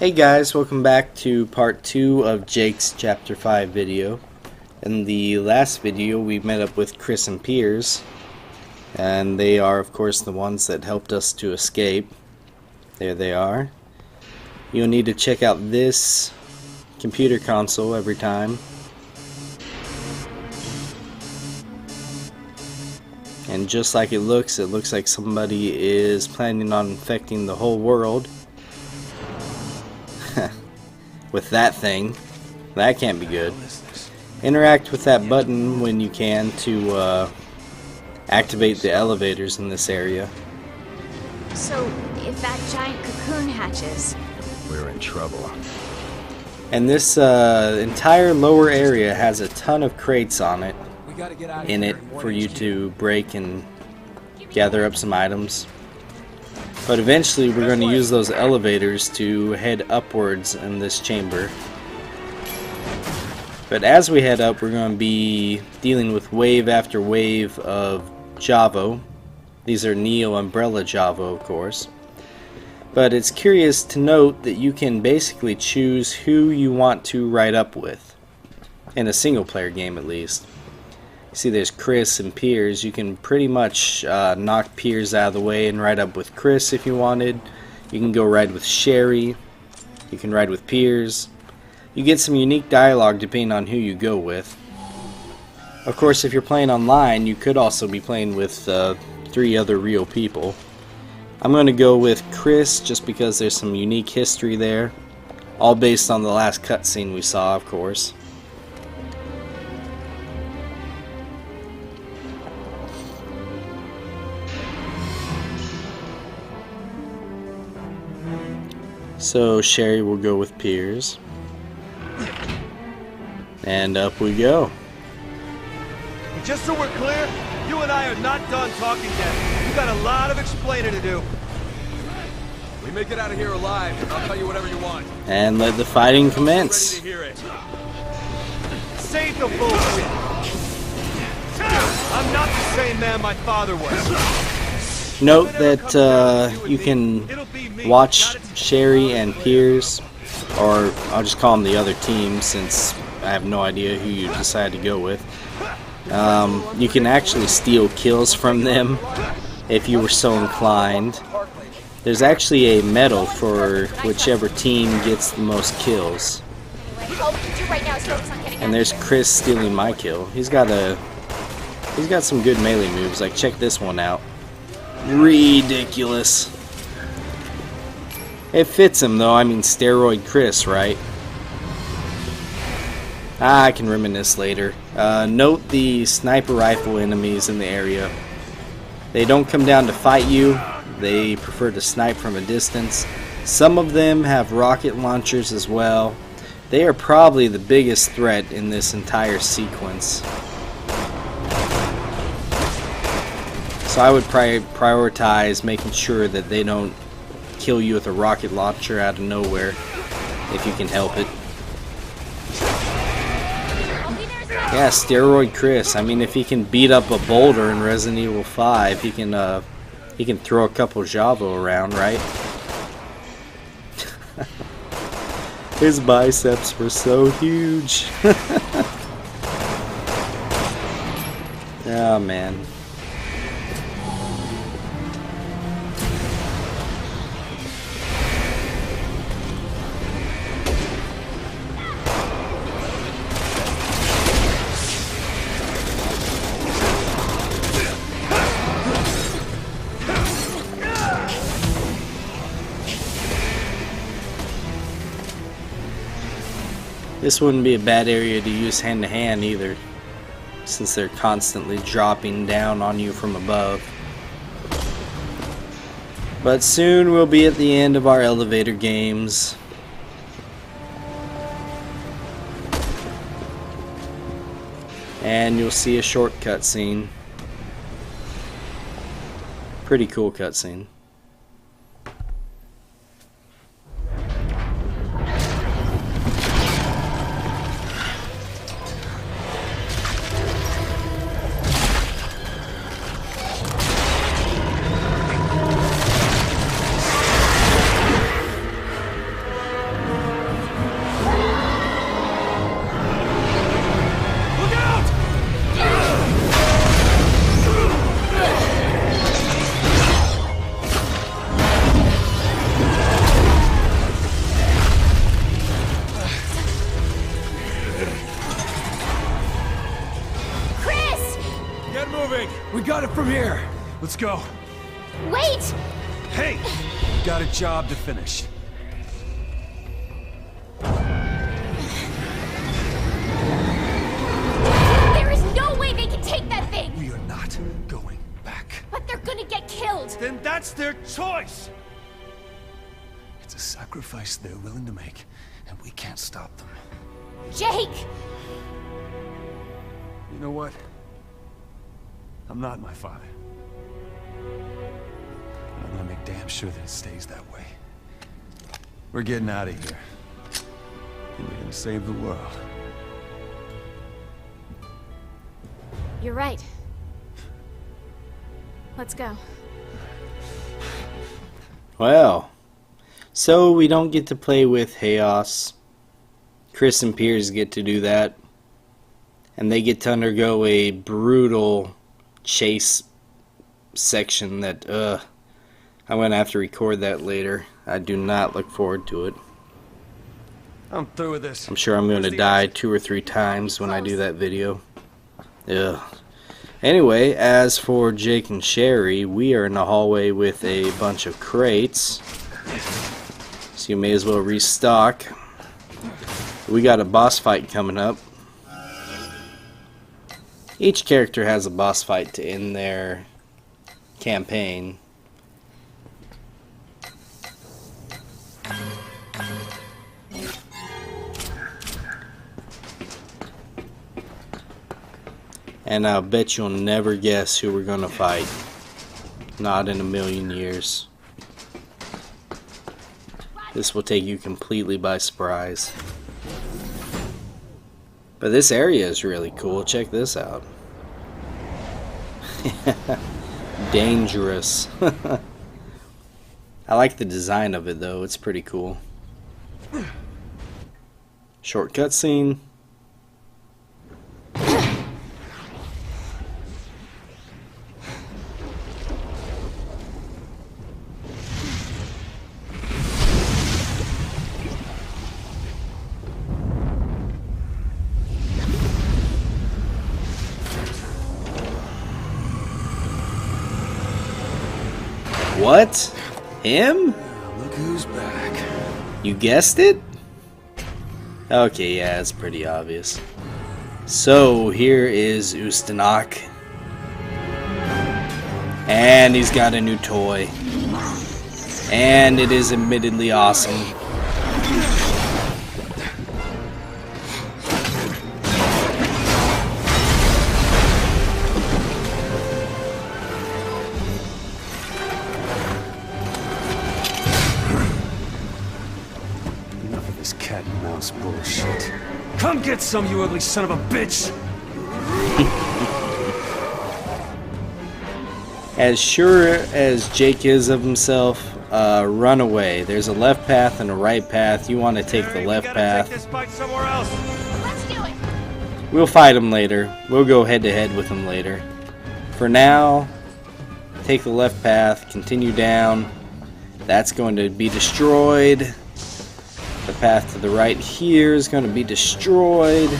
Hey guys, welcome back to part 2 of Jake's Chapter 5 video. In the last video we met up with Chris and Piers, and they are of course the ones that helped us to escape. There they are. You'll need to check out this computer console every time. And just like it looks like somebody is planning on infecting the whole world. With that thing. That can't be good. Interact with that button when you can to activate the elevators in this area. So, if that giant cocoon hatches, we're in trouble. And this entire lower area has a ton of crates on it, for you to break and gather up some items. But eventually we're going to use those elevators to head upwards in this chamber. But as we head up, we're going to be dealing with wave after wave of Javo. These are Neo Umbrella Javo, of course. But it's curious to note that you can basically choose who you want to ride up with. In a single player game at least. See, there's Chris and Piers. You can pretty much knock Piers out of the way and ride up with Chris if you wanted. You can go ride with Sherry. You can ride with Piers. You get some unique dialogue depending on who you go with. Of course, if you're playing online, you could also be playing with 3 other real people. I'm going to go with Chris just because there's some unique history there. All based on the last cutscene we saw, of course. So Sherry will go with Piers. And up we go. Just so we're clear, you and I are not done talking yet. You got a lot of explaining to do. We may get out of here alive, and I'll tell you whatever you want. And let the fighting commence. Ready to hear it. Save the bullshit. I'm not the same man my father was. Note that you can watch Sherry and Piers, or I'll just call them the other team since I have no idea who you decide to go with. You can actually steal kills from them if you were so inclined. There's actually a medal for whichever team gets the most kills. And there's Chris stealing my kill. He's got some good melee moves. Like, check this one out. Ridiculous. It fits him though. I mean, steroid Chris, right? I can reminisce later. Note the sniper rifle enemies in the area. They don't come down to fight you. They prefer to snipe from a distance. Some of them have rocket launchers as well. They are probably the biggest threat in this entire sequence. So I would prioritize making sure that they don't kill you with a rocket launcher out of nowhere, if you can help it. Yeah, steroid Chris. I mean, if he can beat up a boulder in Resident Evil 5, he can throw a couple Javo around, right? His biceps were so huge. Oh man. This wouldn't be a bad area to use hand-to-hand either, since they're constantly dropping down on you from above. But soon we'll be at the end of our elevator games. And you'll see a short cutscene. Pretty cool cutscene. Let's go. Wait! Hey! You got a job to finish. There is no way they can take that thing! We are not going back. But they're gonna get killed! Then that's their choice! It's a sacrifice they're willing to make, and we can't stop them. Jake! You know what? I'm not my father. And I'm gonna make damn sure that it stays that way. We're getting out of here. And we're gonna save the world. You're right. Let's go. Well, so we don't get to play with Chaos. Chris and Piers get to do that. And they get to undergo a brutal chase section that, I'm going to have to record that later. I do not look forward to it. I'm through with this. I'm sure I'm going to die 2 or 3 times when I do that video. Ugh. Anyway, as for Jake and Sherry, we are in the hallway with a bunch of crates. So you may as well restock. We got a boss fight coming up. Each character has a boss fight to end their campaign. And I'll bet you'll never guess who we're gonna fight. Not in a million years. This will take you completely by surprise. But this area is really cool. Check this out. Dangerous. I like the design of it though. It's pretty cool. Short cutscene. What? Him? Look who's back. You guessed it? Okay, yeah, it's pretty obvious. So, here is Ustanok. And he's got a new toy. And it is admittedly awesome. Enough of this cat and mouse bullshit. Come get some, you ugly son of a bitch! As sure as Jake is of himself, run away. There's a left path and a right path. You want to take the left path. Take this fight somewhere else. Let's do it! We'll fight him later. We'll go head to head with him later. For now, take the left path, continue down. That's going to be destroyed. The path to the right here is going to be destroyed.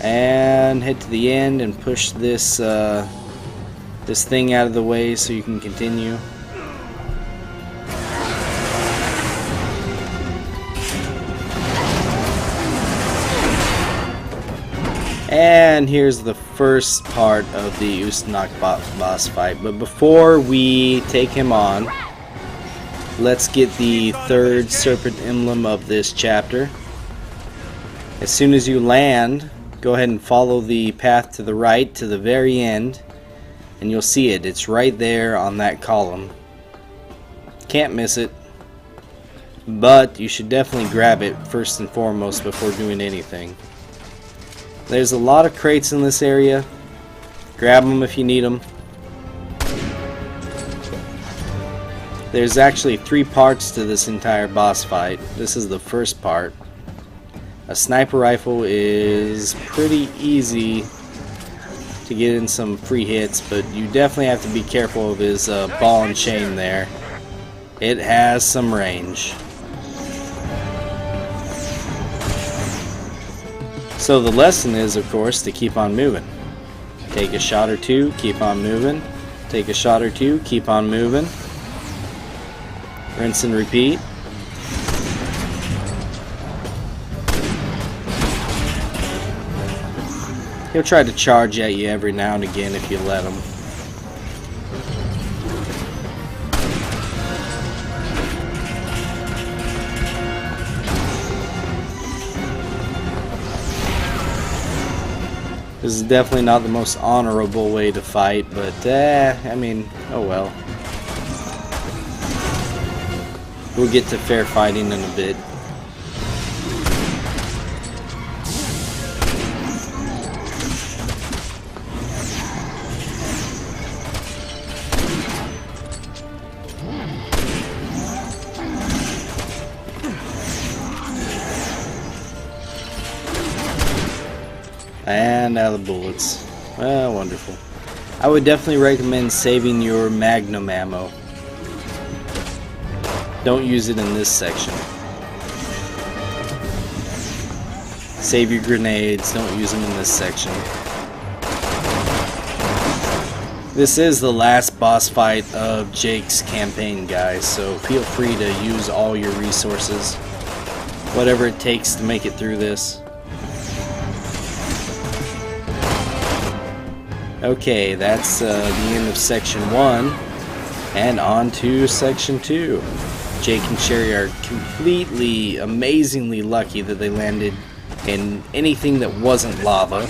And head to the end and push this this thing out of the way so you can continue. And here's the first part of the Ustanok boss fight. But before we take him on, let's get the third serpent emblem of this chapter. As soon as you land, go ahead and follow the path to the right to the very end, and you'll see it. It's right there on that column. Can't miss it. But you should definitely grab it first and foremost before doing anything. There's a lot of crates in this area. Grab them if you need them. There's actually 3 parts to this entire boss fight. This is the first part. A sniper rifle is pretty easy to get in some free hits, but you definitely have to be careful of his ball and chain there. It has some range. So the lesson is, of course, to keep on moving. Take a shot or two, keep on moving. take a shot or two, keep on moving. Rinse and repeat. He'll try to charge at you every now and again if you let him. This is definitely not the most honorable way to fight, but I mean, oh well. We'll get to fair fighting in a bit. And out of the bullets. Well, wonderful. I would definitely recommend saving your magnum ammo. Don't use it in this section. Save your grenades. Don't use them in this section. This is the last boss fight of Jake's campaign, guys, so feel free to use all your resources. Whatever it takes to make it through this. Okay, that's the end of section 1, and on to section 2. Jake and Sherry are completely, amazingly lucky that they landed in anything that wasn't lava.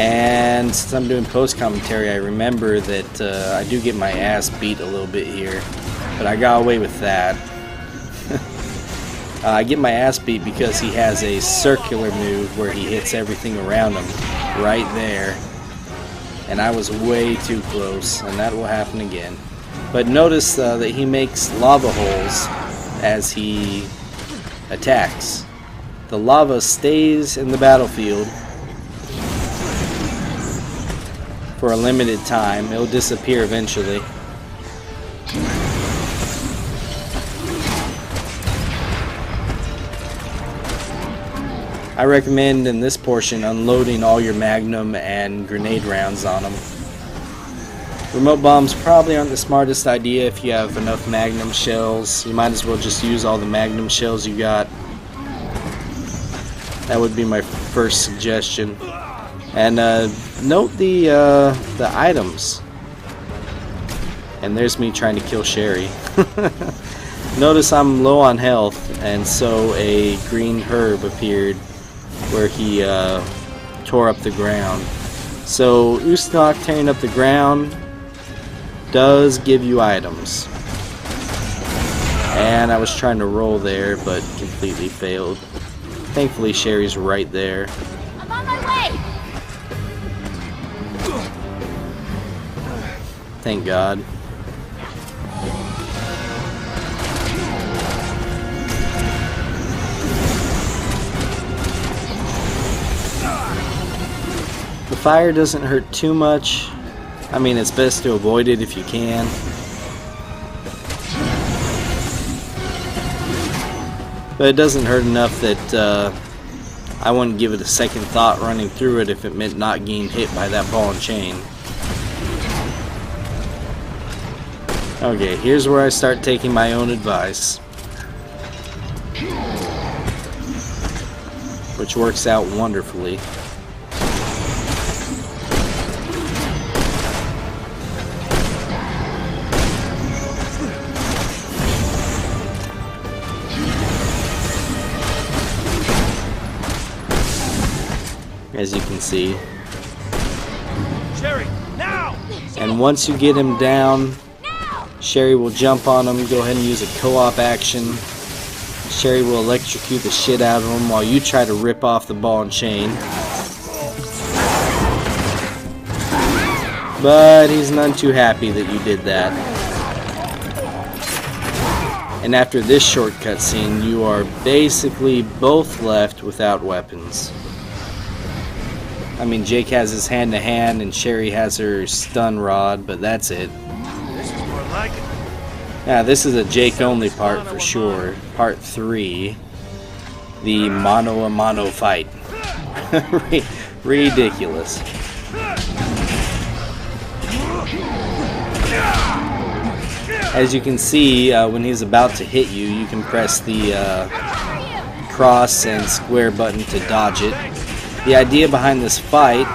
And since I'm doing post-commentary, I remember that I do get my ass beat a little bit here, but I got away with that. I get my ass beat because he has a circular move where he hits everything around him right there. And I was way too close, and that will happen again. But notice that he makes lava holes as he attacks. The lava stays in the battlefield for a limited time. It'll disappear eventually. I recommend in this portion unloading all your magnum and grenade rounds on them. Remote bombs probably aren't the smartest idea if you have enough magnum shells. You might as well just use all the magnum shells you got. That would be my first suggestion. And note the items. And there's me trying to kill Sherry. Notice I'm low on health, and so a green herb appeared where he tore up the ground. So Usnok tearing up the ground does give you items. And I was trying to roll there, but completely failed. Thankfully Sherry's right there. I'm on my way! Thank God. The fire doesn't hurt too much. I mean, it's best to avoid it if you can. But it doesn't hurt enough that I wouldn't give it a second thought running through it if it meant not getting hit by that ball and chain. Okay, here's where I start taking my own advice. Which works out wonderfully. As you can see. Sherry, now! And once you get him down, Sherry will jump on him, go ahead and use a co-op action. Sherry will electrocute the shit out of him while you try to rip off the ball and chain. But he's none too happy that you did that. And after this shortcut scene, you are basically both left without weapons. I mean, Jake has his hand-to-hand and Sherry has her stun rod, but that's it. This is more like it. Yeah, this is a Jake-only part for sure. Part 3. The mano-a-mano fight. Ridiculous. As you can see, when he's about to hit you, you can press the cross and square button to dodge it. The idea behind this fight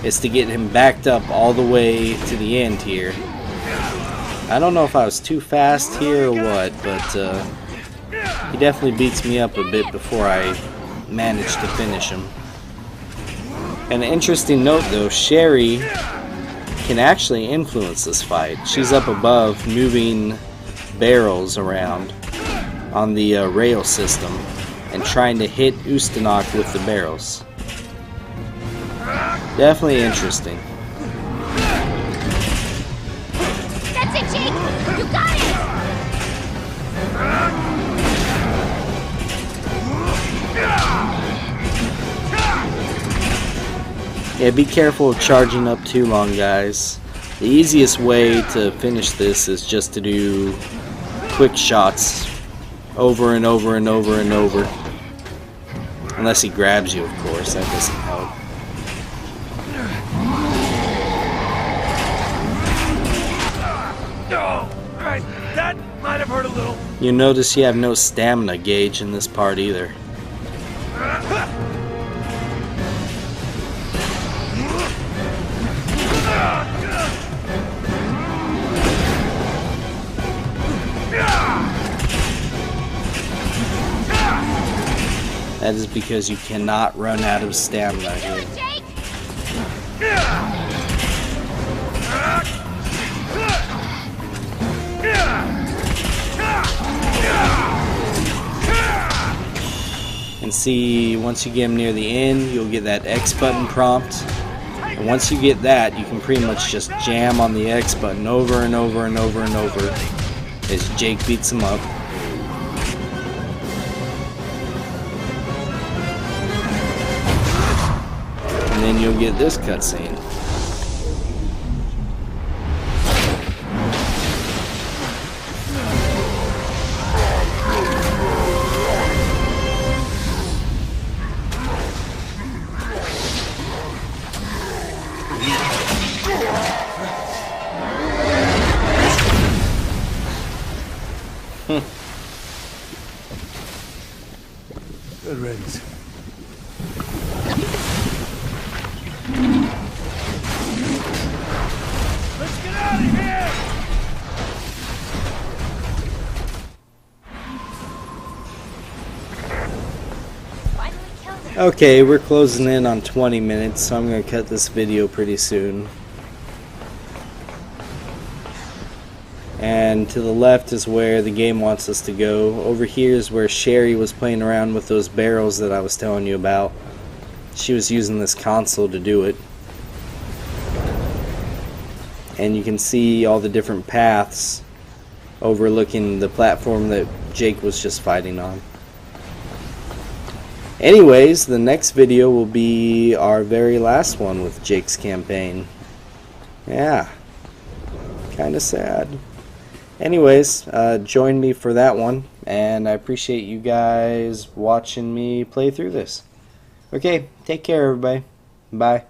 is to get him backed up all the way to the end here. I don't know if I was too fast here or what, but he definitely beats me up a bit before I manage to finish him. An interesting note though, Sherry can actually influence this fight. She's up above moving barrels around on the rail system and trying to hit Ustanok with the barrels. Definitely interesting. That's it, Jake! You got it! Yeah, be careful of charging up too long, guys. The easiest way to finish this is just to do quick shots over and over and over and over. Unless he grabs you, of course. That doesn't help. Alright, that might have hurt a little. You notice you have no stamina gauge in this part either. That is because you cannot run out of stamina here. And see, once you get him near the end, you'll get that X button prompt. And once you get that, you can pretty much just jam on the X button over and over and over and over as Jake beats him up. And then you'll get this cutscene. Good riddance. Let's get out of here! Finally killed him. Okay, we're closing in on 20 minutes, so I'm going to cut this video pretty soon. And to the left is where the game wants us to go. Over here is where Sherry was playing around with those barrels that I was telling you about. She was using this console to do it. And you can see all the different paths overlooking the platform that Jake was just fighting on. Anyways, the next video will be our very last one with Jake's campaign. Yeah, kinda sad. Anyways, join me for that one, and I appreciate you guys watching me play through this. Okay, take care everybody. Bye.